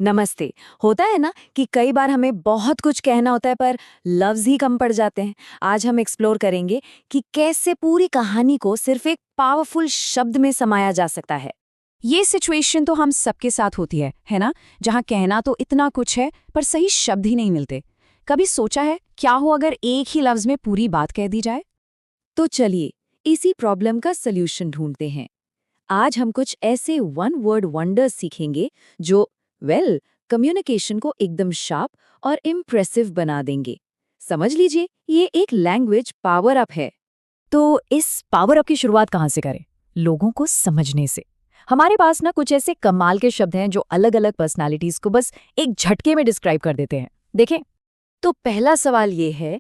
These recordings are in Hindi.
नमस्ते। होता है ना कि कई बार हमें बहुत कुछ कहना होता है पर लफ्ज ही कम पड़ जाते हैं। आज हम एक्सप्लोर करेंगे कि कैसे पूरी कहानी को सिर्फ एक पावरफुल शब्द में समाया जा सकता है। ये सिचुएशन तो हम सबके साथ होती है ना? जहाँ कहना तो इतना कुछ है पर सही शब्द ही नहीं मिलते। कभी सोचा है क्या हो अगर एक ही लफ्ज में पूरी बात कह दी जाए? तो चलिए इसी प्रॉब्लम का सल्यूशन ढूंढते हैं। आज हम कुछ ऐसे वन वर्ड वंडर्स सीखेंगे जो कम्युनिकेशन को एकदम शार्प और इम्प्रेसिव बना देंगे। समझ लीजिए ये एक लैंग्वेज पावर अप है। तो इस पावर अप की शुरुआत कहाँ से करें? लोगों को समझने से। हमारे पास ना कुछ ऐसे कमाल के शब्द हैं जो अलग अलग पर्सनालिटीज को बस एक झटके में डिस्क्राइब कर देते हैं। देखें। तो पहला सवाल ये है,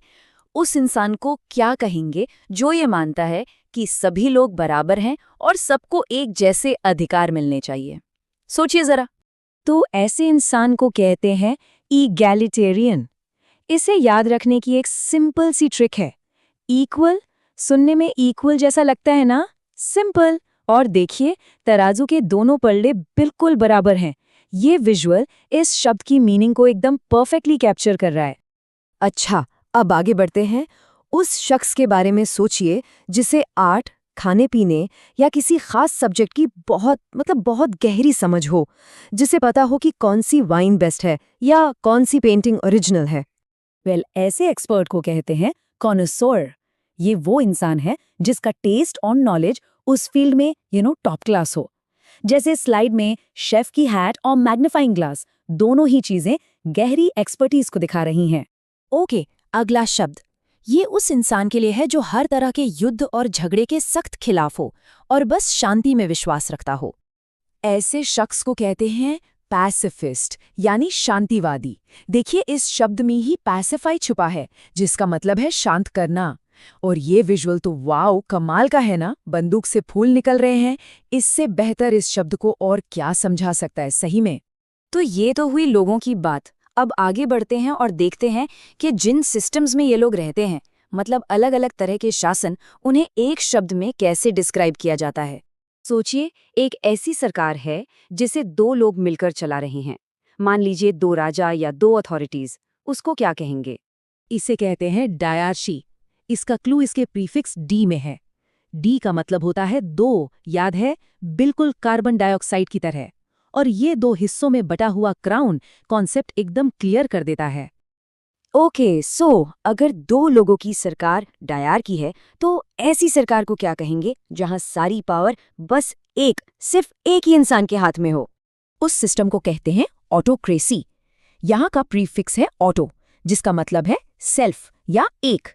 उस इंसान को क्या कहेंगे जो ये मानता है कि सभी लोग बराबर हैं और सबको एक जैसे अधिकार मिलने चाहिए। सोचिए जरा। तो ऐसे इंसान को कहते हैं ईगैलिटेरियन। इसे याद रखने की एक सिंपल सी ट्रिक है। इक्वल सुनने में इक्वल जैसा लगता है ना? सिंपल। और देखिए, तराजू के दोनों पल्ले बिल्कुल बराबर हैं। ये विजुअल इस शब्द की मीनिंग को एकदम परफेक्टली कैप्चर कर रहा है। अच्छा, अब आगे बढ़ते हैं। उस शख्स के बारे में सोचिए जिसे आर्ट, खाने पीने या किसी खास सब्जेक्ट की बहुत गहरी समझ हो, जिसे पता हो कि कौन सी वाइन बेस्ट है या कौन सी पेंटिंग ओरिजिनल है। ऐसे एक्सपर्ट को कहते हैं कॉनसोर। ये वो इंसान है जिसका टेस्ट और नॉलेज उस फील्ड में टॉप क्लास हो। जैसे स्लाइड में शेफ की हैट और मैग्नीफाइंग ग्लास, दोनों ही चीजें गहरी एक्सपर्टीज को दिखा रही हैं। ओके, अगला शब्द। ये उस इंसान के लिए है जो हर तरह के युद्ध और झगड़े के सख्त खिलाफ हो और बस शांति में विश्वास रखता हो। ऐसे शख्स को कहते हैं पैसिफिस्ट, यानी शांतिवादी। देखिए, इस शब्द में ही पैसिफाई छुपा है, जिसका मतलब है शांत करना। और ये विजुअल तो वाओ, कमाल का है ना? बंदूक से फूल निकल रहे हैं। इससे बेहतर इस शब्द को और क्या समझा सकता है सही में? तो ये तो हुई लोगों की बात। अब आगे बढ़ते हैं और देखते हैं कि जिन सिस्टम्स में ये लोग रहते हैं, मतलब अलग अलग तरह के शासन, उन्हें एक शब्द में कैसे डिस्क्राइब किया जाता है। सोचिए, एक ऐसी सरकार है जिसे दो लोग मिलकर चला रहे हैं। मान लीजिए दो राजा या दो अथॉरिटीज। उसको क्या कहेंगे? इसे कहते हैं डायरशी। इसका क्लू इसके प्रीफिक्स डी में है। डी का मतलब होता है दो, याद है? बिल्कुल कार्बन डाइऑक्साइड की तरह। और ये दो हिस्सों में बटा हुआ क्राउन कॉन्सेप्ट एकदम क्लियर कर देता है। ओके, सो अगर दो लोगों की सरकार डायार की है, तो ऐसी सरकार को क्या कहेंगे जहां सारी पावर बस सिर्फ एक ही इंसान के हाथ में हो? उस सिस्टम को कहते हैं ऑटोक्रेसी। यहाँ का प्रीफिक्स है ऑटो, जिसका मतलब है सेल्फ या एक।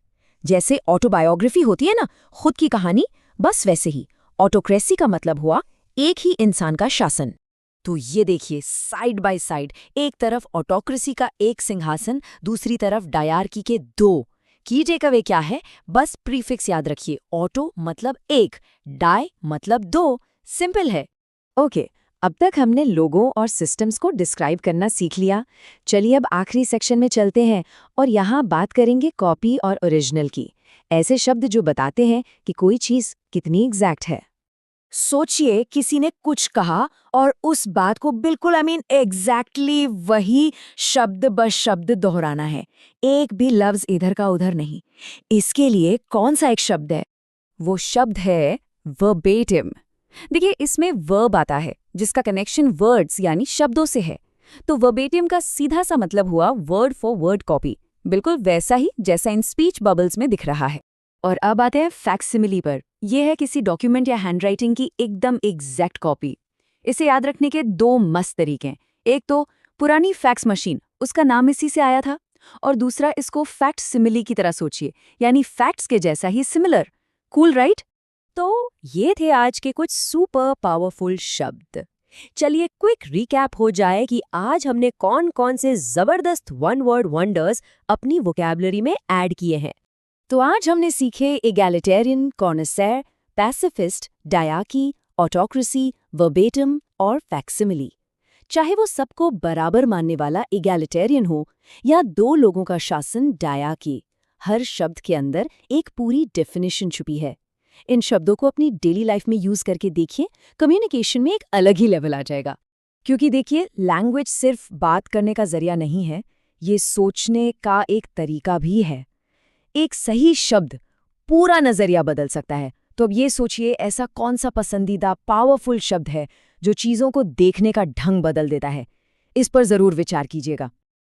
जैसे ऑटोबायोग्राफी होती है ना, खुद की कहानी, बस वैसे ही ऑटोक्रेसी का मतलब हुआ एक ही इंसान का शासन। तो ये देखिए, साइड बाय साइड, एक तरफ ऑटोक्रेसी का एक सिंहासन, दूसरी तरफ डायार्की के दो। की टेकअवे क्या है? बस प्रीफिक्स याद रखिए। ऑटो मतलब एक, डाई मतलब दो। सिंपल है। ओके, अब तक हमने लोगों और सिस्टम्स को डिस्क्राइब करना सीख लिया। चलिए अब आखिरी सेक्शन में चलते हैं और यहाँ बात करेंगे कॉपी और ओरिजिनल की। ऐसे शब्द जो बताते हैं कि कोई चीज़ कितनी एग्जैक्ट है। सोचिए, किसी ने कुछ कहा और उस बात को बिल्कुल एग्जैक्टली वही शब्द ब शब्द दोहराना है। एक भी लफ्ज इधर का उधर नहीं। इसके लिए कौन सा एक शब्द है? वो शब्द है वर्बेटिम। देखिए, इसमें वर्ब आता है जिसका कनेक्शन वर्ड्स यानी शब्दों से है। तो वर्बेटिम का सीधा सा मतलब हुआ वर्ड फॉर वर्ड कॉपी, बिल्कुल वैसा ही जैसा इन स्पीच बबल्स में दिख रहा है। और अब आते हैं फैक्सिमिली पर। यह है किसी डॉक्यूमेंट या हैंडराइटिंग की एकदम एग्जैक्ट कॉपी। इसे याद रखने के दो मस्त तरीके हैं। एक तो पुरानी फैक्स मशीन, उसका नाम इसी से आया था। और दूसरा, इसको फैक्ट सिमिली की तरह सोचिए, यानी फैक्ट्स के जैसा ही सिमिलर। Cool right? तो ये थे आज के कुछ सुपर पावरफुल शब्द। चलिए क्विक रिकैप हो जाए कि आज हमने कौन कौन से जबरदस्त वन वर्ड वंडर्स अपनी वोकैबुलरी में ऐड किए हैं। तो आज हमने सीखे एगैलिटेरियन, कॉनसर, पैसिफिस्ट, डायाकी, ऑटोक्रेसी, वर्बेटम और फैक्सिमिली। चाहे वो सबको बराबर मानने वाला एगैलिटेरियन हो या दो लोगों का शासन डायाकी, हर शब्द के अंदर एक पूरी डेफिनेशन छुपी है। इन शब्दों को अपनी डेली लाइफ में यूज करके देखिए, कम्युनिकेशन में एक अलग ही लेवल आ जाएगा। क्योंकि देखिए, लैंग्वेज सिर्फ बात करने का जरिया नहीं है, ये सोचने का एक तरीका भी है। एक सही शब्द पूरा नजरिया बदल सकता है। तो अब ये सोचिए, ऐसा कौन सा पसंदीदा पावरफुल शब्द है जो चीज़ों को देखने का ढंग बदल देता है? इस पर ज़रूर विचार कीजिएगा।